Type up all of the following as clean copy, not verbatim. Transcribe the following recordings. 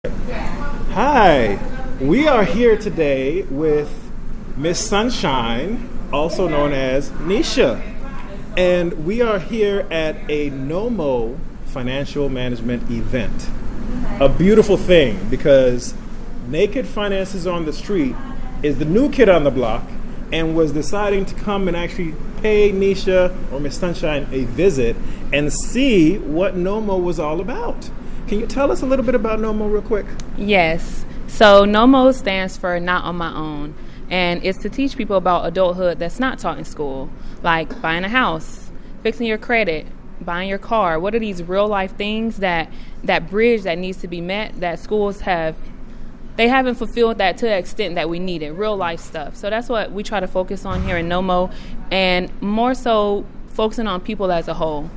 Hi, we are here today with Miss Sunshine, also known as Nesia, and we are here at a NOMO financial management event. A beautiful thing because Naked Finances on the Street is the new kid on the block and was deciding to come and actually pay Nesia or Miss Sunshine a visit and see what NOMO was all about. Can you tell us a little bit about NOMO real quick? Yes. So NOMO stands for Not on My Own, and it's to teach people about adulthood that's not taught in school, like buying a house, fixing your credit, buying your car. What are these real life things that bridge that needs to be met that schools haven't fulfilled that to the extent that we need it, real life stuff. So that's what we try to focus on here in NOMO, and more so focusing on people as a whole.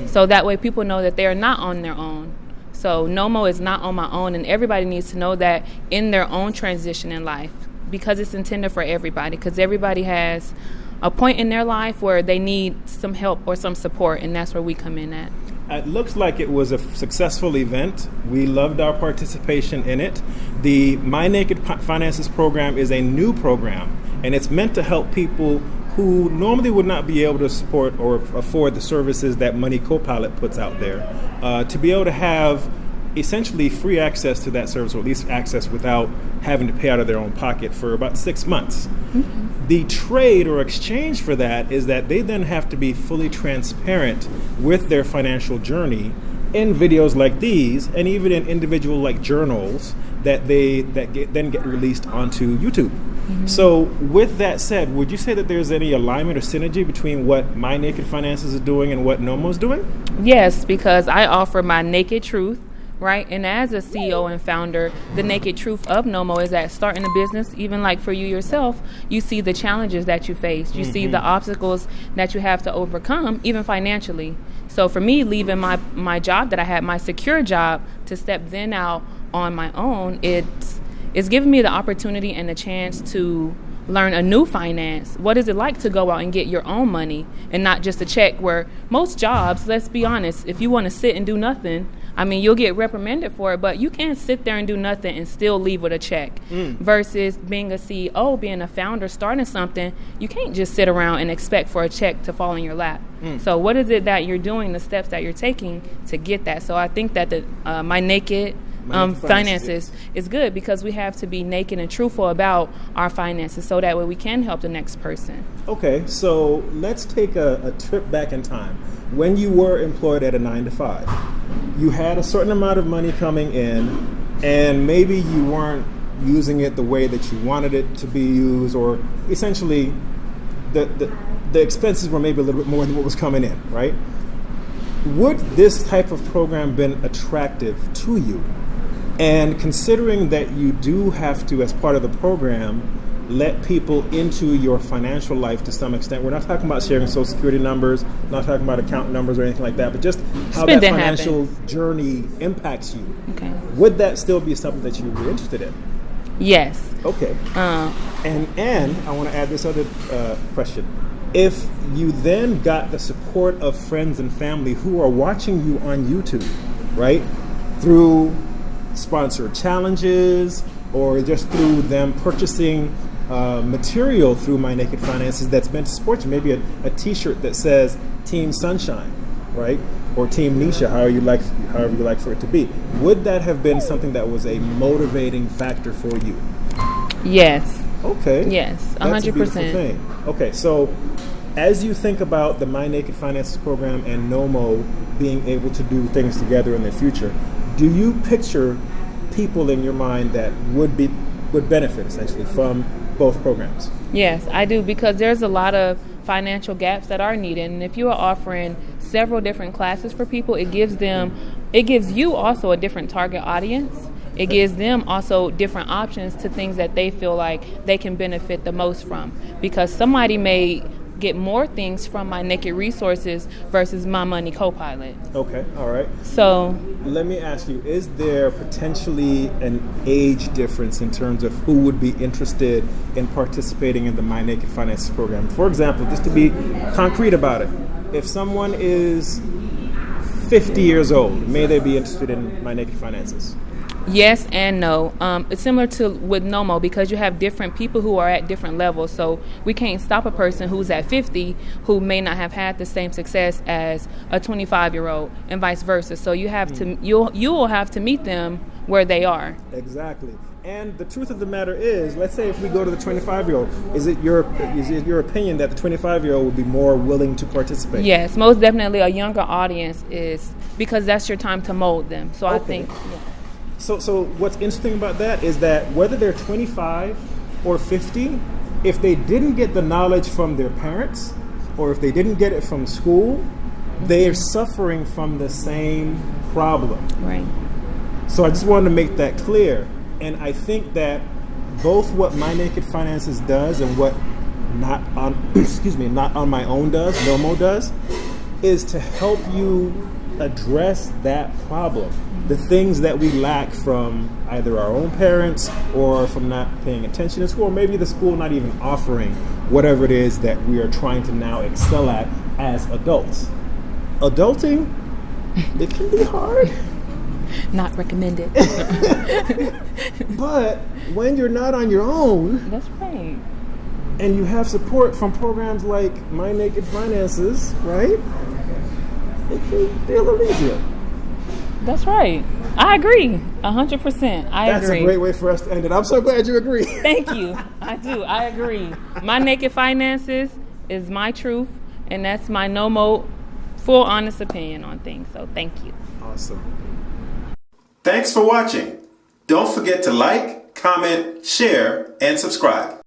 So that way people know that they're not on their own. So NOMO is not on my own, and everybody needs to know that in their own transition in life, because it's intended for everybody, because everybody has a point in their life where they need some help or some support, and that's where we come in at. It looks like it was a successful event. We loved our participation in it. The My Naked Finances program is a new program, and it's meant to help people who normally would not be able to support or afford the services that Money Copilot puts out there, to be able to have essentially free access to that service, or at least access without having to pay out of their own pocket for about 6 months. Mm-hmm. The trade or exchange for that is that they then have to be fully transparent with their financial journey in videos like these, and even in individual like journals that then get released onto YouTube. Mm-hmm. So with that said, would you say that there's any alignment or synergy between what My Naked Finances is doing and what NOMO is doing? Yes, because I offer my naked truth, right? And as a CEO and founder, the naked truth of NOMO is that starting a business, even like for you yourself, you see the challenges that you face. You see the obstacles that you have to overcome, even financially. So for me, leaving my job that I had, my secure job, to step then out on my own, it's given me the opportunity and the chance to learn a new finance. What is it like to go out and get your own money and not just a check, where most jobs, let's be honest, if you want to sit and do nothing, I mean, you'll get reprimanded for it, but you can't sit there and do nothing and still leave with a check. Versus being a CEO, being a founder, starting something, you can't just sit around and expect for a check to fall in your lap. So what is it that you're doing, the steps that you're taking to get that? So I think that the My Naked finances is good, because we have to be naked and truthful about our finances so that way we can help the next person. Okay, so let's take a trip back in time. When you were employed at a 9-to-5, you had a certain amount of money coming in, and maybe you weren't using it the way that you wanted it to be used, or essentially the expenses were maybe a little bit more than what was coming in, right? Would this type of program been attractive to you? And considering that you do have to, as part of the program, let people into your financial life to some extent. We're not talking about sharing Social Security numbers, not talking about account numbers or anything like that, but just how that financial journey impacts you. Okay. Would that still be something that you would be interested in? Yes. Okay. And I want to add this other question. If you then got the support of friends and family who are watching you on YouTube, right, through sponsored challenges or just through them purchasing material through My Naked Finances that's meant to support you, maybe a T-shirt that says Team Sunshine, right, or Team Nesia, however you like for it to be, would that have been something that was a motivating factor for you? Yes. Okay. Yes, 100%. That's a beautiful thing. Okay, so as you think about the My Naked Finances program and NOMO being able to do things together in the future, do you picture people in your mind that would benefit essentially from both programs? Yes, I do, because there's a lot of financial gaps that are needed, and if you are offering several different classes for people, it gives you also a different target audience. It gives them also different options to things that they feel like they can benefit the most from, because somebody may get more things from My Naked Resources versus My Money Copilot. Okay, all right. So let me ask you, is there potentially an age difference in terms of who would be interested in participating in the My Naked Finances program? For example, just to be concrete about it, if someone is 50 years old, may they be interested in My Naked Finances? Yes and no. It's similar to with NOMO because you have different people who are at different levels. So we can't stop a person who's at 50 who may not have had the same success as a 25-year-old and vice versa. So you have to you will have to meet them where they are. Exactly. And the truth of the matter is, let's say if we go to the 25-year-old, is it your opinion that the 25-year-old would be more willing to participate? Yes, most definitely a younger audience is because that's your time to mold them. So I think. Yeah. So what's interesting about that is that whether they're 25 or 50, if they didn't get the knowledge from their parents or if they didn't get it from school, they are suffering from the same problem. Right. So I just wanted to make that clear. And I think that both what My Naked Finances does and what Not on My Own does, NOMO does, is to help you address that problem. The things that we lack from either our own parents or from not paying attention in school, or maybe the school not even offering whatever it is that we are trying to now excel at as adults. Adulting, it can be hard. Not recommended. But when you're not on your own, That's right. and you have support from programs like My Naked Finances, right? It can be a little easier. That's right. I agree. 100%. I That's agree. a great way for us to end it. I'm so glad you agree. Thank you. I do. I agree. My Naked Finances is my truth, and that's my NOMO full honest opinion on things. So thank you. Awesome. Thanks for watching. Don't forget to like, comment, share, and subscribe.